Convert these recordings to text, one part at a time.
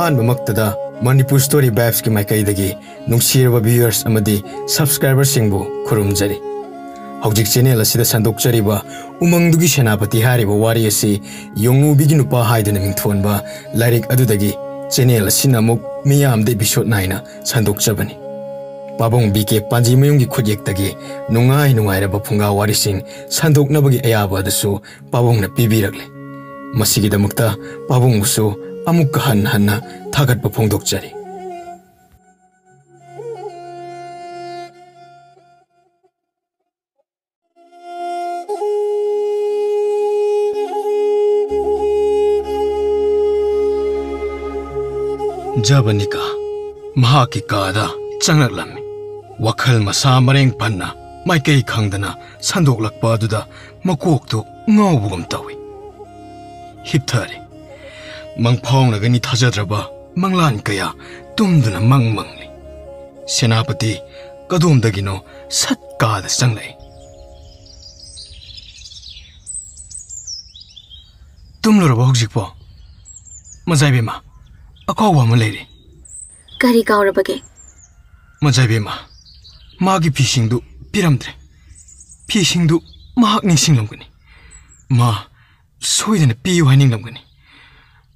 अहानबमक्तदा Manipur story vibes की माइकैदगी नुंगसिरबा viewers अमदी subscriber सिंगबु खुरुमजरी हौजिक channel असिदा संदोकचरिबा उमंगदुगी सेनापति हारिबा वारी असि योंगुबिगी नुपा हाइदना मिंथोनबा लाइरिक अदुदगी चैनल असिना अमुक मियामदे एपिसोड 9 संदोकचबनी पाबोंग बीके पांजीमयुंगी खुजेक्तगी नुंगाई नुंगाइरबा फुंगा वारिसिंग संदोकनबगी अयाबादसु पाबोंगना पिबिरगले मसिगिदमक्ता पाबोंगसु अमुक हन हन्ना थागतबा फोंदोकचरी जबनिका महाकी कादा चंगलक्लम्मी वखल मसा मरेंग पन्ना माइकई खंगदना संदोकलक्पा अदुदा मकोकतो ngawbugum tawi hipthare mangphongnagani thajadraba manglan kaya tumduna mangmangli senapati kadomdagino satkada sanglai tumloraba hojikpo majaibema akawa ma leire kari kaurabage majaibema magi pisingdu piramdre pisingdu mahak nisinglamgani ma soidana piyu haininglamgani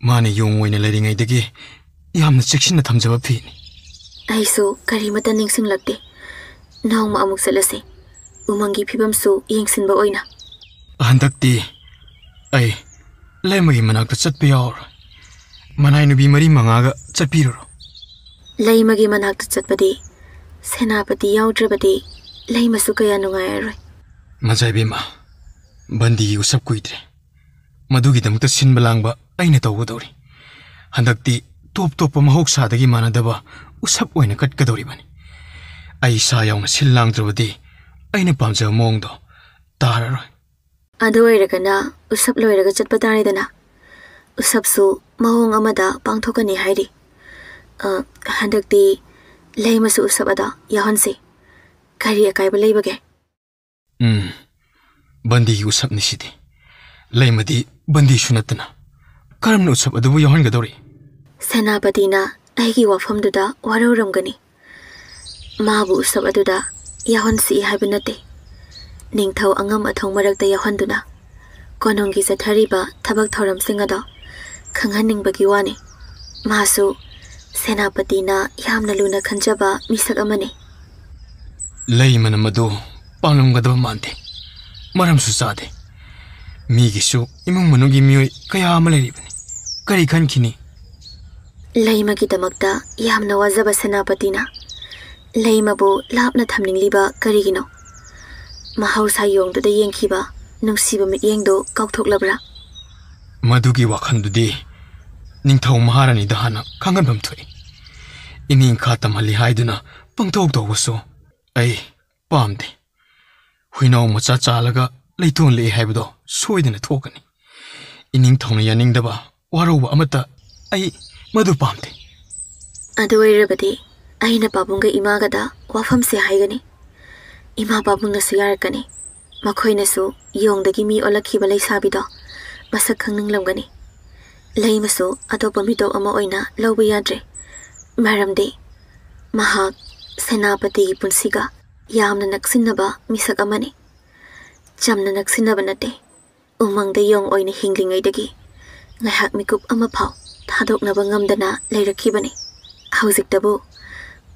माने Yong ओइना लरिङैदगी यामना चेक्सिनना थमजबा फिनि iso करिमता निंगसिंग लगते नौमा अमुक चलसे उमंगी फिबमसु येंगसिनबा ओइना हंदक्ति आई लेमगी मनाकता चटपे यावर मनाइ नुबी मरी मंगागा चटपिरो लेमगी मनाकता चटपदि सेनापति याउद्रबदि लेमसु कया नुंगायरोय मजाइबेमा बंदी उसब कुइद्रे मधुगिदमक्ता सिनबलांगबा अइना तौगदौरी हंदक्ति टोप टोप महौसादगी मानदबा उसब ओइना कटकदौरीबनी अइ सा याउना सिल्लांगद्रबदि अइना पामजब मोंगदो ताररोय अदु ओइरगना उसब लोइरगा चटपा तारेदना उसबसु महोंग अमदा पांगथोकनी हाइरि हंदक्ति लेमसु उसब अदा याहनसे करि अकाइबा लेबगे बंदी उसब निसिदि लेमदी बंदी सुनतना करम उत्सव अदुबु याहनगदौरी सेनापतिना आइगी वाफमदुदा वारौरमगनी माबु उत्सव अदुदा याहनसी हाइबा नते निंगथौ अंगम अथौ मरक्ता याहनदुना कोनोंगी जथरिबा थबक थौरमसिंग अदा खंगहनिंगबगी वाने मासु सेनापतिना यामना लुना खंजबा मिसक अमने लेमन मदु पांगलमगदबा मानते मरमसु चादे मीगिसु इमुंग मनुगी मियोय कया अमा लेरिबनी करी खनखिनी लेमगिदमक्ता यामना वाजबा सेनापतिना लेमबु लापना थमनिंगलिबा करिगिनो महौसा योंगदुदा येंखिबा नुंसिबा मियेंगदो काउथोकलब्रा मधुगी वाखंदुदी निंगथौ महारानी दहाना खंगनबम थोई इनिंग खातमहली हाइदुना पंगथौक तौबसु अई पामदे हुइनाउ मचा चालगा लेथोन ले हाइबदो सोइदना थोकनी इनिंग थौना यानिंगदबा वारौबा अमता आई मधु पामदे अदु ओइरबदि आइना पाबुंगा इमागदा वाफमसे हाइगनी इमा पाबुंगनासु यारकनी मखोइनासु योंगदगी मी ओलखिबा लैसाबिदो मसक खंगनिंगलमगनी लेमसु अतोपा मितो अमा ओइना लौबा याद्रे मरमदे महाक सेनापतिगी पुंसिगा यामना नक्सिनबा मिसक अमने चमना नक्सिनबा नते उमंगदा Yong ओइना हिंग्लिङैदगी ngahak mikup ama phau thadoknaba ngamdana leirakhibani haujiktabo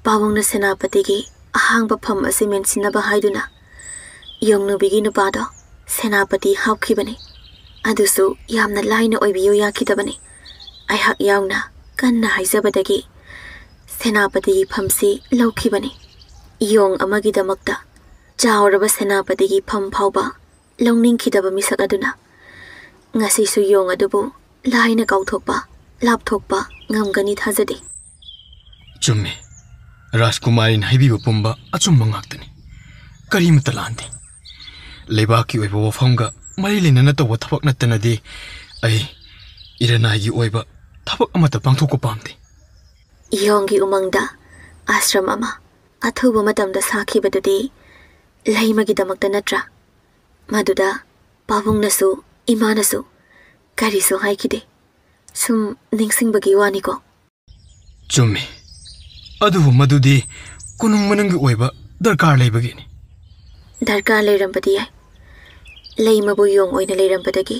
pawongna senapati gi ahangba pham ase mensinaba haiduna yongnubigi nupado senapati haukhibani adusu yamna laina oibiyo yakhidabani aihak yauna kanna haijabadagi senapati gi phamsi laukhibani yong amagi damakta chawraba senapati gi pham phauba longningkhidaba misak aduna ngasi su yong adubu लाइना काउथोकपा लापथोकपा ngамगनी थाजदे चुम्मे राजकुमारी हाइबीबा पुंबा अचुम्बा ngaktani करीमता लांदे लेबाकी ओइबा वफमगा मरी लेनना तौबा थबक नतनदी अई इरनागी ओइबा थबक अमता पांगथोको पामदे योंगी उमंगदा आश्रम अमा अथुबा मतमदा साखिबदुदी लैमगी दमक्ता नत्रा मदुदा पाबुंगनसु इमानसु करिसो हाइकिदे सुम निंगसिंगबगी वानिको चुम्मी अदुबु मदुदी कुनुंग मनंग ओइबा दरकार लेबगिनी दरकार लेरंबदी याय लेमबु योंग ओइना लेरंबदगी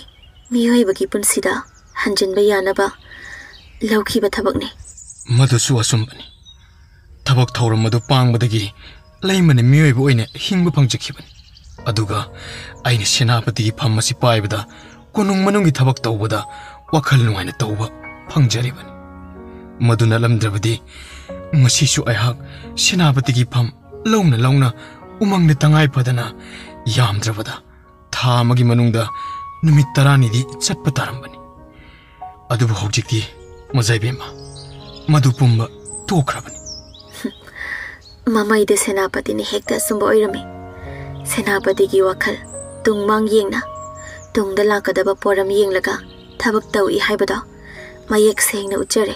मियोइबगी पुनसिदा हंजनबा यानबा लौखिबा थबकने मदुसु असुंबनी थबक थौरम मदु पांगबदगी लेमने मियोइबा ओइना हिंगबा फंगजखिबनी अदुगा आइना सेनापतिगी फम मसि पाइबदा कुनुंग मनंगी थबक तौबदा वखल नुंगाइना तौबा फंगजरिबनी मदुना लमद्रबदी ngasisu aihak senapatigi pham launa umangna tangai padana yamdrabada tha amagi manungda numit 10 di chatpa tarambani adubu hojikti majaibema madu pumba tokrabani mamai de senapati ni hekta sumba oirami senapati gi wakhal tungmang yengna tungda lakadaba poram yenglaga thabak tawi haibada mayek sengna uchare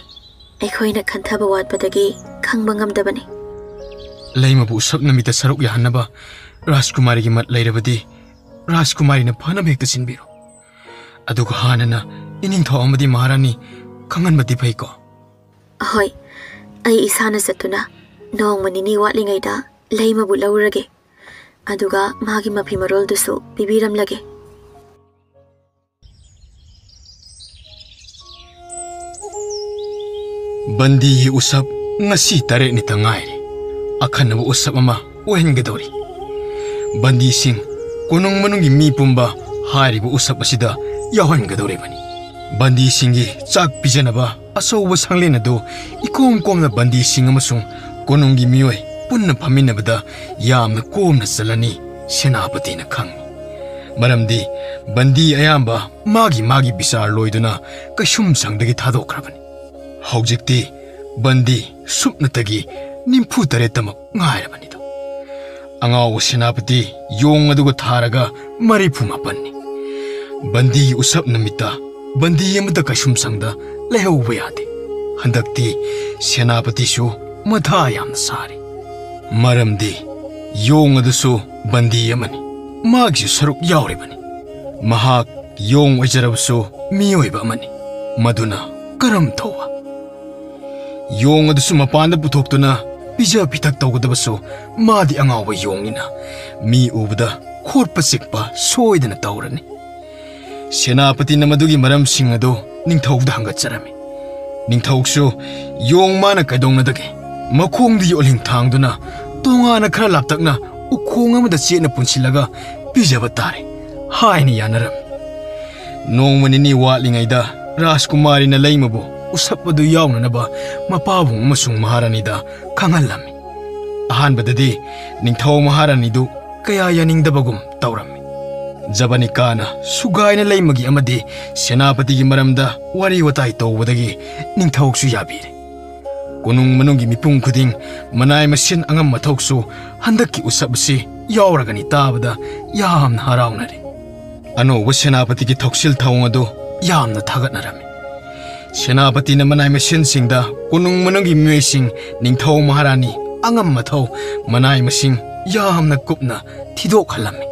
ꯑꯩꯈꯣꯏꯅ ꯈꯟꯊꯕ ꯋꯥꯠꯄꯗꯒꯤ ꯈꯪꯕ ꯉꯝꯗꯕꯅꯤ ꯂꯩꯃꯕꯨ ꯁꯛꯅꯃꯤꯇ ꯁꯔꯨꯛ ꯌꯥꯍꯟꯅꯕ ꯔꯥꯖꯀꯨꯃꯥꯔꯤꯒꯤ ꯃꯠ ꯂꯩꯔꯕꯗꯤ ꯔꯥꯖꯀꯨꯃꯥꯔꯤꯅ ꯐꯅꯕ ꯍꯦꯛꯇ ꯁꯤꯟꯕꯤꯔꯣ ꯑꯗꯨꯒ ꯍꯥꯟꯅꯅ ꯏꯅꯤꯡꯊꯧ ꯑꯃꯗꯤ ꯃꯍꯥꯔꯥꯅꯤ ꯈꯪꯍꯟꯕꯗꯤ ꯐꯩꯀꯣ ꯍꯣꯏ ꯑꯩ ꯏꯁꯥꯅ ꯆꯠꯇꯨꯅ ꯅꯣꯡꯃ ꯅꯤꯅꯤ ꯋꯥꯠꯂꯤꯉꯩꯗ ꯂꯩꯃꯕꯨ ꯂꯧꯔꯒꯦ ꯑꯗꯨꯒ ꯃꯥꯒꯤ ꯃꯐꯤ ꯃꯔꯣꯜꯗꯨꯁꯨ ꯄꯤꯕꯤꯔꯝꯂꯒꯦ बंदी उसब ngasi tare ni tangai akhan bu usab ama ohen gedori bandi sing konong manungi mi pumba hari bu usab asida yahan gedori bani bandi singi chak pijana ba aso bu sanglena do ikom komna bandi sing amasung konongi mioi punna phamina bada yamna komna salani senapati na khang maramdi bandi ayamba magi bisar loiduna kashum sangdagi thadokrabani हौजिक्ति बंदी सुपनतगी निम्फु तरे तमक ngairabanido angaw senapati yong aduga tharaga marifu mapani bandi usap namita bandi amada kasum sangda lehouba yade handakti senapati su matha yam sari maramdi yong adusu bandi amani magi saruk yauribani mahak yong ajarabsu miyoiba amani maduna karam thowa yong adusu mapanda puthokuna pija pithak tawgadabasu madi angawa yongina mi ubada khorpa sikpa soidana tawrani senapati namadugi maram singado ningthauda hangatcharami ningthauksu yong mana kaidongnadagi makhongdi yoling thangduna tongana khara laptakna ukhong amada chena punsilaga pijaba tare haini yanaram nongmanini watlingaida rajkumari na leimabu usapadu yawnanaba mapabung amasung maharanida khangalami ahanbadadi ningthau maharanidu kaya yaningdabagum tawrami jabani kana sugaina leimagi amadi senapati gi maramda wari watai tawbadagi ningthausu yabire konung manungi mipung khuding manai masin angam mathoksu handaki usabsi yawragani tabada yamna harawnari ano senapati gi thoksil thawngado yamna thagatnarami senapati na manai masin singda konung manungi myesing ningthau maharani angam mathau manai masing yamna kupna thidok halami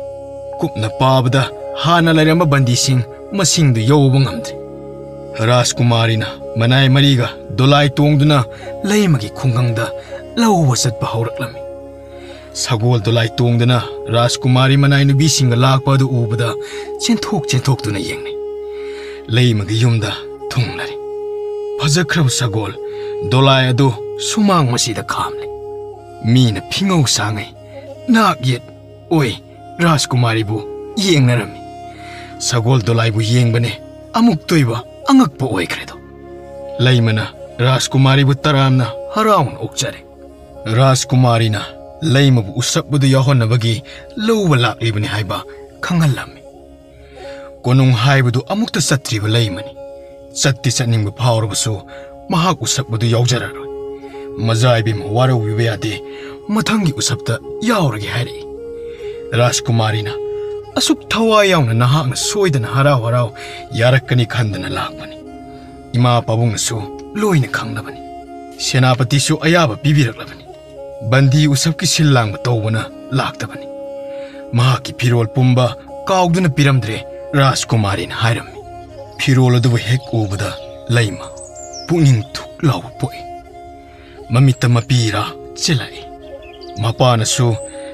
kupna pabda hana lairamba bandi sing masing du yoba ngamde rajkumari na manai mariga dolai tongduna leimagi khungangda lawa satpa hauраklami sagol dolai tongduna rajkumari manai nubi singa lakpa du ubada chenthok tuna yengne leimagi yumda thunglari fajakrab sagol dolai adu sumang masida khamle mina phingau sangai nak yet oi rajkumari bu yengnarami sagol dolai bu yengbane amuk toiba angak po oi kredo leimana rajkumari bu taramna haraun okchare rajkumari na leima bu usap bu yahon bagi lowa laklibani haiba khangalami konung haibu du amukta satri bu leimani satti saning bu phawr bu su mahak usap bu yawjararo mazai bim waro wi yade mathangi usapta yawragi hari rajkumari na asuk thawa yawna nahakna soidana harau yarakani khandana lakbani ima pabung su loina khangnabani senapati su ayaba pibiraklabani bandi usapki sillang tawbana laktabani mahaki pirol pumba kaugduna piramdre rajkumari na hairami pirol adu hek ubada leima puning thuk law poi Mamita mapira chilai. Mapana su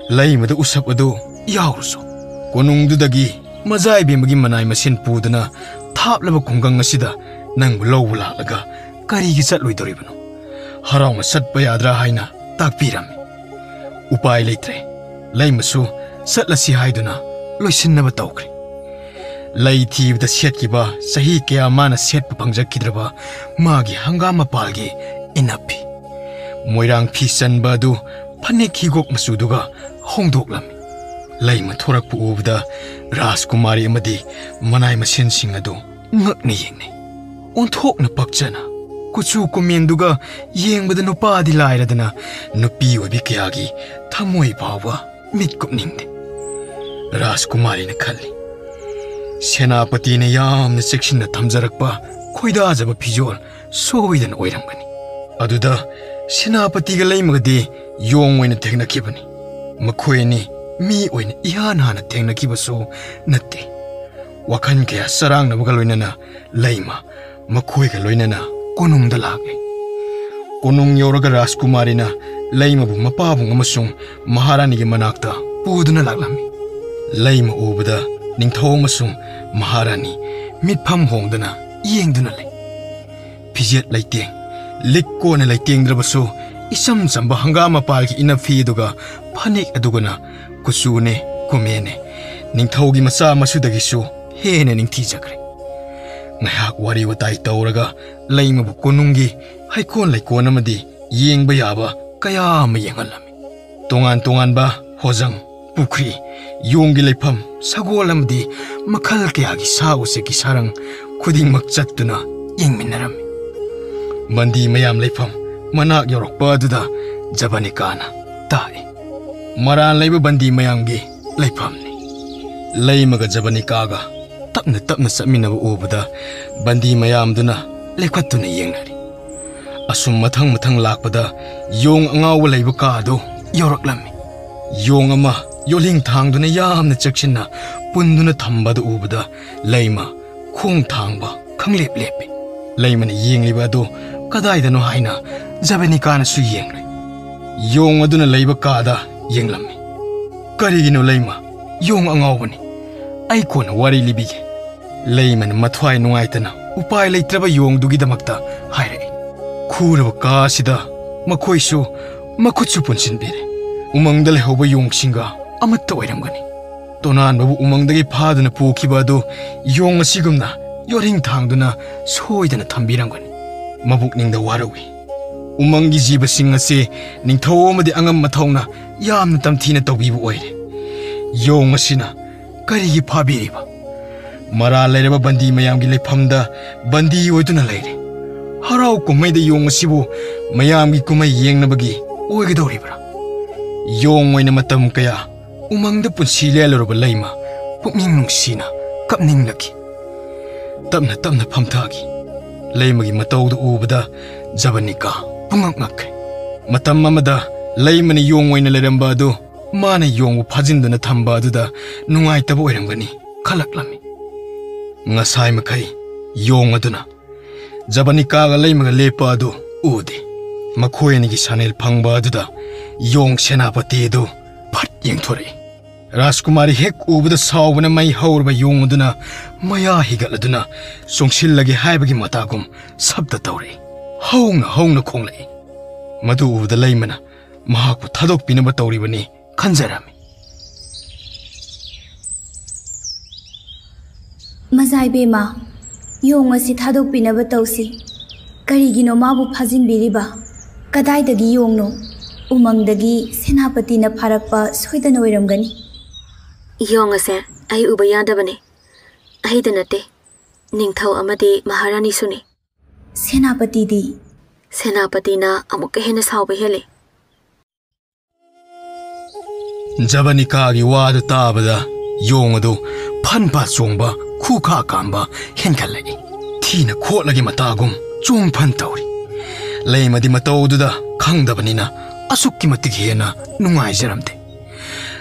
lay mada usap adu yaurso. Konung dudagi mazai bimagi manay masin pudana thap laba kunggang asida nang law laga kari gisat lui doribano. Haraw na sat bayadra haina takpirami. Upay leitre. Lay masu sat lasi haiduna loisin na batawkri. Lay tib da siyat kiba sahi kaya mana siyat papangjak kidraba magi hangama palgi inapi. Moirang pisan badu panik higok masuduga hongdok lami. Lay mathorak pu ubda Rajkumari amadi manay masin singado ngak na yengne. Onthok na pakjana. Kuchu kumenduga yeng bada nupa di lairadana nupi wabi kayagi thamoy bawa mitkup ningde. Rajkumari na khali. Senapati na yam na sekshin na thamjarakpa khoida jaba pijol soidan oirangani. Aduda Senapati ga laimagadi yong oina thegnakibani. Makhoi ni mi oina ihan hana thengnakibasu natte. Wakhan kaya sarang na baga loinana laima makhoi ga loinana konung da lage. Konung yoraga Rajkumari na laima bu mapabung amasung maharani ge manakta puduna laglami. Laima ubada ningthaw amasung maharani mitpham hongdana yengduna lay. Pijet laiteng likko na laiteng drabasu isam samba hangama palki inafi duga panik adugana kusune kumene ningthaw gi masa masudagisu hene ningthi jakre. Ngayak wari watai tawraga laima bu konungi haikon laikon amadi yengba yaba kaya ma yengalami. Tongan ba hojang pukri yongi laifam sagol amadi makhal kaya gi sa use ki sarang khuding makchatuna yengminarami. Bandi mayam laifam manak yorokpa duda Jabanikana tae. Maran laiba bandi mayamgi laifamni. Laimaga Jabanikaga tapna saminaba ubada bandi mayam duna lekhatuna yengnari. Asum mathang lakpada yong angaw laiba kaado yoraklami. Yong ama yoling thangduna yamna chaksinna punduna thambada ubada laima khong thangba khanglep lepe. Laimana yengliba ado kadaidano haina Jabanikana su yengre. Yong aduna laiba kaada yenglami. Karigino laima yong angawbani. Ay kona wari libige. Layman mathwai nungaitana upay leitraba yong dugidamakta haire. Khuraba kaasida makhoisu makhutsu punsinbire. Umangda lehoba yong singa amatta oiramgani. Tonan babu umangdagi phaduna pukhiba adu yong asigumna yoring thangduna soidana thambiramgani. Mabukningda warawi. Umangi jiba singase ningthaw amadi angam mathawna yamna tamthina tawbibu oire. Yong asina karigi phabiriba. Mara lairaba bandi mayamgi leifamda bandi oiduna laire. Haraw kumaida yong asibu mayamgi kumai yengnabagi oigadoribra. Yong oina matam kaya umangda punsi leloroba laima pukning nungsina kapninglaki. Tapna phamthagi. Laimagi matawda ubada Jabanika pungak-ngakre. Matam amada laimani yong oina lairamba adu mana yong phajinduna thamba aduda nungaitaba oiramgani khalaklami. Ngasai makai yong aduna Jabanika ga laimaga lepa adu ude. Makhoyani gi sanel phangba aduda yong Senapati adu phat yengthore. Rajkumari hek ubada sawbana mai haurba yong aduna maya higaladuna songsilagi haibagi matagum sabda tawre. Haungna khonglai. Madu ubada laimana mahakpu thadokpinaba tawribani khanjarami. Mazai bema yong asi thadokpinaba tawsi. Karigino mabu phajinbiriba kadaidagi yongno umangdagi Senapatina pharakpa soidana oiramgani. Yong ase ai uba yadabane. Ai danate ningthaw amadi maharani suni. Senapatina amuka hena sawba hele. Jabanika gi wadu tabada yong adu phanpa chongba khukha kamba henkhalai. Thina khotlagi matagum chong phan tawri. Laimadi matawduda khangdabanina asukki matik hena nungai jaramde.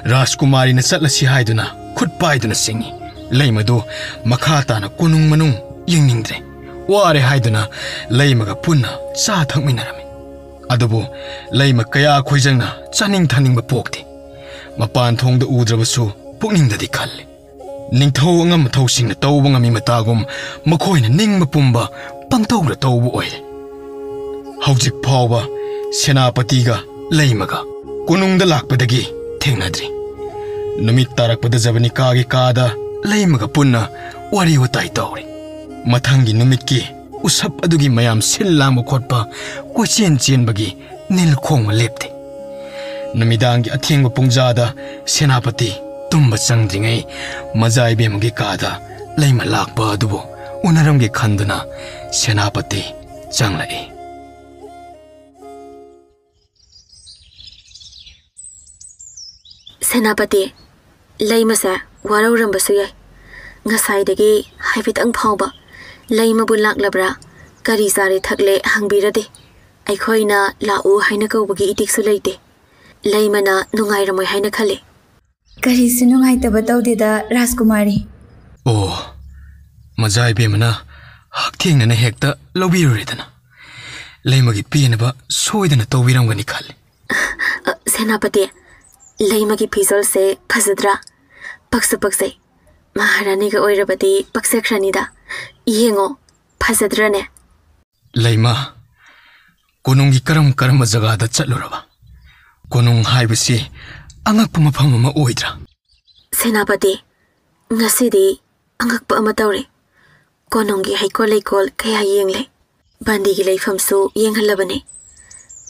Rajkumari na chatlasi haiduna khutpaiduna singi. Laimadu makhata na kunung manung yengningdre. Ware haiduna laimaga punna cha thakminarami. अदुबु लैमा कया खोइजंगना चानिंग थानिंग पोक्ते मपान थोंग द उद्रबसु पुकनिंग ददि खल्ले निंगथौ अंगम थौसिंग तौब ngami matagum मखोइना निंगम पुंबा पंगतौर तौब ओइले हौजिक फावबा सेनापतिगा लैमगा कोनुंग द लाकपदगी थेंगनाद्रि नुमित तारकपद जबनी कागे कादा लैमगा पुन्ना वारी वताई तौरे मथंगी नुमित की उसप अदुगी मयाम सिल लांग खोटपा कोचेन चेनबगी नील खोंग लेपते नुमिदांगी अथेंग पुंगजादा सेनापति तुम्ब चंगद्रिंगै मजाइबेमगी कादा लैमा लाकपा अदुबो उनरमगे खंदना सेनापति चंगलाई सेनापति लैमसे वारौरंबसु याय ngसाइदगी हाइफितंग फावबा लैमबु लाकलब्रा करी जारे थकले हंगबिरदे अखोइना लाउ हाइना कौबगी इटिकसु लैते लैमना नुंगाइरमोय हाइना खले करीसु नुंगाइतबा तौदेदा राजकुमारी ओ मजाइबेमना हक्थेंगना हेक्ता लौबिरुरेदना लैमगी पीनबा सोइदना तौबिरमगनि खले सेनापति लैमगी फिजल से फजद्रा पक्सु पक्सै महारानी का ओइरबदी पक्सख्रानीदा येंगो फजद्रने लैमा कोनुंगी करम करम जगादा चलुरबा कोनुंग हाइबसी अंगक मफम अमा ओइद्रा सेनापति ngasidi angakpa ama tawre konongi haikol leikol kaya yengle bandigi leifamsu yenghalabane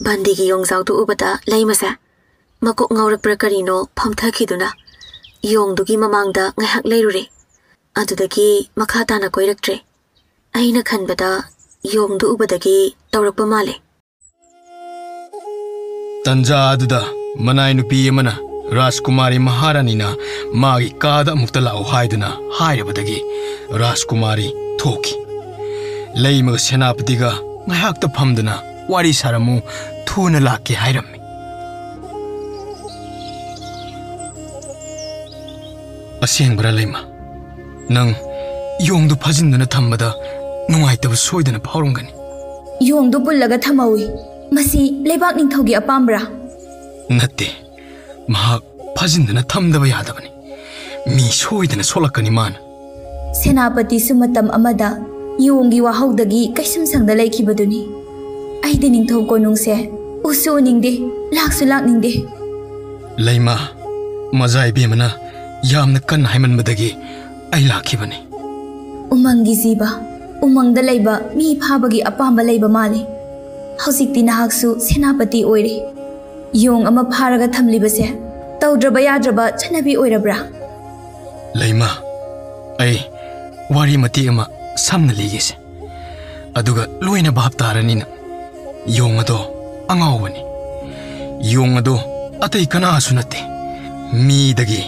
bandigi yongzaw tu ubata leimasa makok ngawrak prakarino phamthakiduna yongdugi mamangda ngaihak leirure adudagi makha tana koiraktre aina khanbada yongdu ubadagi tawrakpa male तंजा अदुदा मनाई नुपी अमना राजकुमारी महारानीना मागी कादा मुक्ता लाओ हाइदुना हाइरबदगी राजकुमारी थोकी लैमग सेनापतिगा ngaihakta famduna wari saramu thuna lakke hairami asengbra lema nang yongdu phajinduna thambada nungaitaba soidana phawrongani yongdu pullaga thamawi masi lebak ningthogi apambra natte mahak phajinduna thamdaba yadabani mi soidana solakani man सेनापति सुमतम अमदा योंगी वाहौदगी कैसम संगदा लेखिबदुनी आइदे निंथौ कोनुंगसे उसु निंगदे लाक्सु लाकनिंगदे lemma मजाइ Bemina यामना कन हाइमनबदगी आई लाखिबने उमंगी जीबा उमंगदा लैबा मी फाबगी अपांबा लैबा माले हौजिकति नाहकसु सेनापति ओइरे Yong अमा फारगा थमलिबसे तौद्रबा याद्रबा छनबी ओइरब्रा lemma आई वारी मती अमा सामने लीगेसे अदुगा लोइना भाप तारनिना योंग अदो अंगावनी योंग अदो अतै कनासु नते मीदगी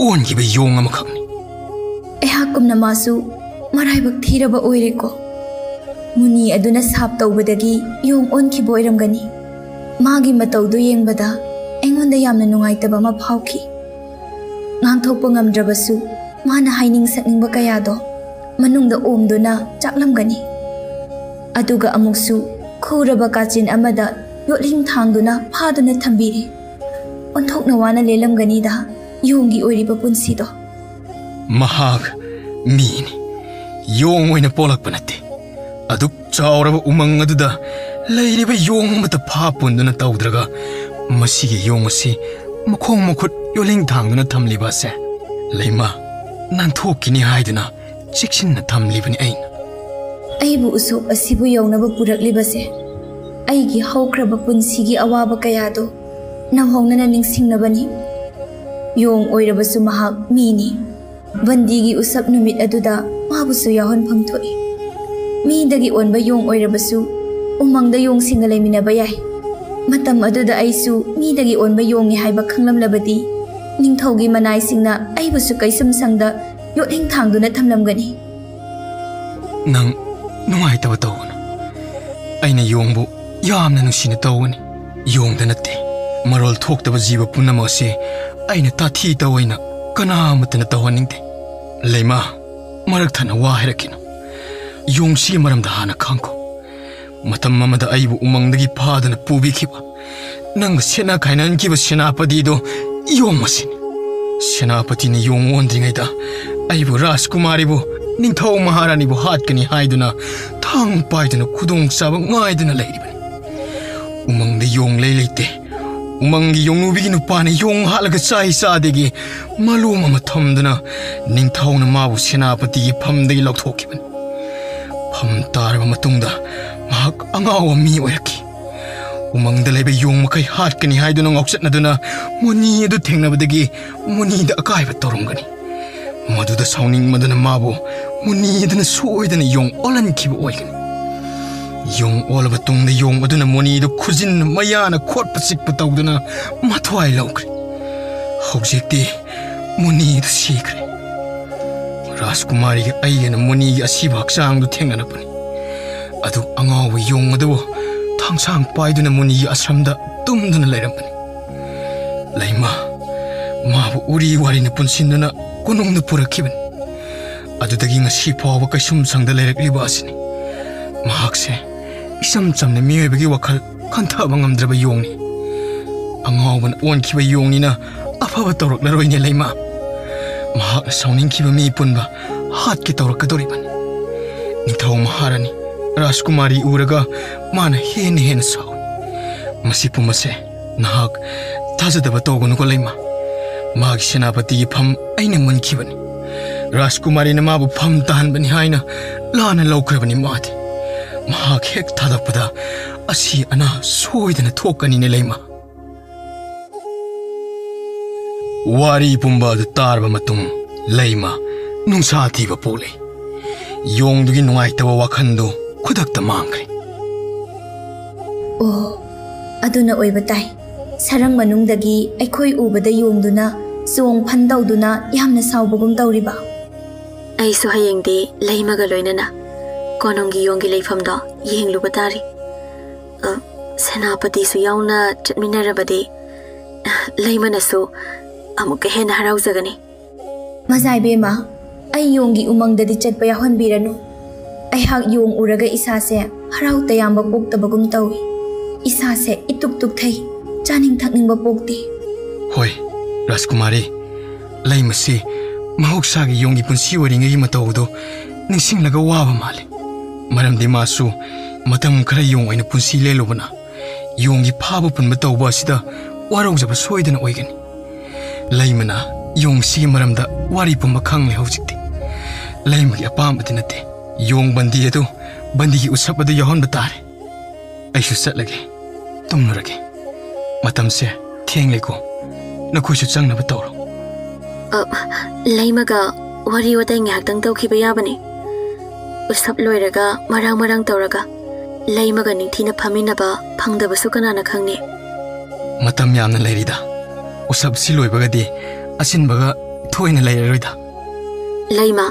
ओनगिबे योंग अमखकनी एहाकुमना मासु मराइबक थीरबा ओइरेको मुनि अदुना साप तौबदगी योंग ओनखिबो ओइरमगनी मागी मतौदो येंगबदा एंगोंदा यामना नुंगाइतबा मा फावखी ngang ngamdrabasu mana haining sakningba kayado manungda omduna chaklamgani aduga amuksu khuraba kachin amada yotling thangduna phaduna thambiri onthokna wana lelamgani da yongi oiriba punsi do mahak mini yong oina polak panate aduk chawraba umang aduda leiriba yong mata pha punduna tawdraga masigi yong asi makhong makhut yoling thangduna thamliba se leima nanthokini haiduna chiksinna thamlibani aina aibu usu asibu yownaba puraklibase aigi haukraba punsigi awaba kayado namhongnana ningsingnabani yong oirabasu mahak mini bandigi usap numit aduda mabusu yahon phamthoi midagi onba yong oirabasu umangda yong singa leiminaba yai matam aduda aisu midagi onba yongi haiba khanglamlabadi ningthaugi manai singna aibusu kaisam sangda yotling thangduna thamlamgani nang nungai tawa tawna aina yongbu yamna nusina tawani yongda natte marol thoktaba jiba punama se aina tathi tawaina kana matana tawaningde leima marak thana wa herakino yongsi maramda hana khangko Matam mamada aibu umangdagi phadana pubikiba nang sena kainan kiba senapati do yong masin senapati ni yong ondringaida aibu Rajkumari bu ningthau maharani bu hatkani haiduna thang paiduna khudong saba ngaiduna leiribani umangda yong leite umangi yong nubi nupani yong halaga chai sadegi maluma mathamduna ningthau na mabu senapati gi phamdagi lokthokibani pham tarba matungda mahak angawa mi oiraki umangda lebe yong makai hatkani haiduna ngokchatnaduna muni adu thengnabadagi muni da akaiba torumgani maduda sauning madana mabu muni adana soidana yong olan kiba oigani yong olaba tungda yong aduna muni da khujin mayana khotpa sikpa tawduna mathwai laukri hojekti muni da sikre Rajkumari gi aigana muni gi asiba haksang du thengnana pani adu angawa yong adu thangsang paiduna muni gi asramda tumduna leirambani laima mabu uri warina punsinduna kunung na purakibani adudagi ngasi phawa kaisum sangda leirakliba asini mahakse isam chamna miyoibagi wakhal khanthaba ngamdraba yongni angawban onkiba yongni na afaba tawraklaroi ne laima mahak sauning kiba mi punba hatki tawrakadoribani ningthau maharani Rajkumari uraga mana hen saw masi pumase nahak thajadaba tawgunu ko laima magi senapati gi pham aina munkibani Rajkumari na mabu pham tahanbani haina lana laukrabani mati mahak hek thadakpada asi ana soidana thokani ne leima wari pumba du tarba matung leima nungsa thiba pole yongdugi nungaitaba wakhandu khudakta mangkre Oh aduna oibatai sarang manungdagi aikhoi ubada yongduna song phandawduna yamna sawbagum tawriba ai su hayengdi leimaga loinana konongi yonggi leifamda yengluba tari senapati su yauna chatminarabadi leimana su amuka hena harauzagani mazai bema ai yonggi umangdadi chatpa yahonbiranu ai hak yong uraga isase harau tayamba poktabagum tawi isase ituk tuk thai chaning thakningba pokti hoi Rajkumari laimasi mahoksagi yonggi punsi waringai matawdo ningsinglaga waba male maramdi masu matam khara yong aina punsi lelubana yonggi phaba punba tawba sida waraujaba soidana oigani laimana yong si maramda wari pumba khangle hojikti laimagi apambati nate yong bandi adu bandi gi usapadu yahonba tare aishu satlage tumnurage matamse thengleko nakoisu changnaba tawro leimaga wari watai nghaktang tawkhiba yabani usap loiraga marang tawraga leimaga ningthina phaminaba phangdabasu kanana khangni matam yamna leirida usap si loibagadi asinbaga thoina leiraroida leima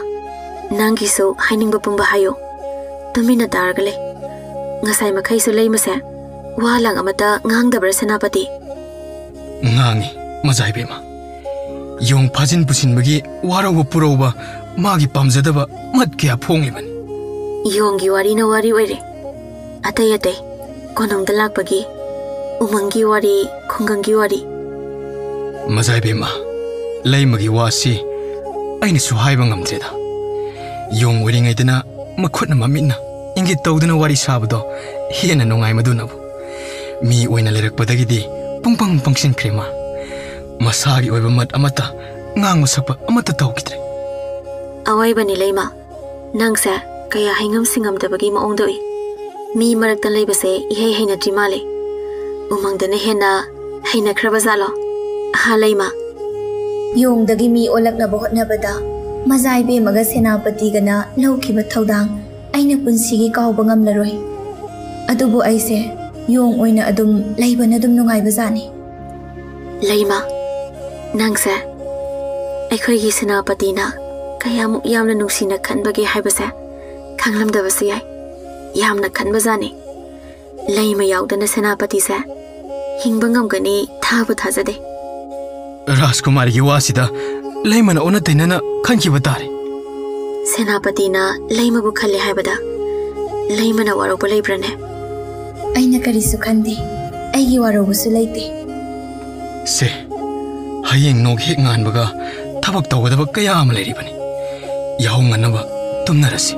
nangisu hainingba pumba hayo tumina targale ngasai makhaisu leimase walang amata ngangdabra senapati ngangi mazai bema yong phajin pusinbagi warawa puroba magi pamjadaba mat kya phonglibani yonggi wari na wari oire atay konongda lakpagi umangi wari khongangi wari mazai bema leimagi wasi aina su haiba ngamdreda yong oringaidana makhutna mamitna ingi tawduna wari sabado hena nongai madunabu mi oina lerakpadagidi pungpang pangsin krema masagi oiba mat amata ngang sakpa amata tawkidre awai bani leima nangsa kaya haingam singam dabagi maongdoi mi marakta leibase ihei heina jimale umangdana hena heina khrabazalo ha leima yongdagi mi olaknaba hotnabada mazai bemaga senapati gana lawkhiba thaudang aina punsigi kawba ngamlaroi adubu aise yong oina adum leibana dum nungai bazani leima nangsa aikhoigi senapati na kayamuk yamna nungsina khanbagi haibase khanglamdabasu yai yamna khanbazani leima yaudana senapati sa hingba ngamgani thabu thajade Rajkumari gi wasida leimana ona tainana khankiba tare senapati na leima bu khalle haibada leimana waroba leibrane ꯑꯩꯅ ꯀꯔꯤꯁꯨ ꯈꯟꯗꯦ ꯑꯩꯒꯤ ꯋꯥꯔꯧꯕꯁꯨ ꯂꯩꯇꯦ ꯁꯦ ꯍꯌꯦꯡ ꯅꯣꯛ ꯍꯦꯛ ꯉꯥꯟꯕꯒ ꯊꯕꯛ ꯇꯧꯒꯗꯕ ꯀꯌꯥ ꯑꯃ ꯂꯩꯔꯤꯕꯅꯤ ꯌꯥꯍꯧ ꯉꯟꯅꯕ ꯇꯨꯝꯅꯔꯁꯤ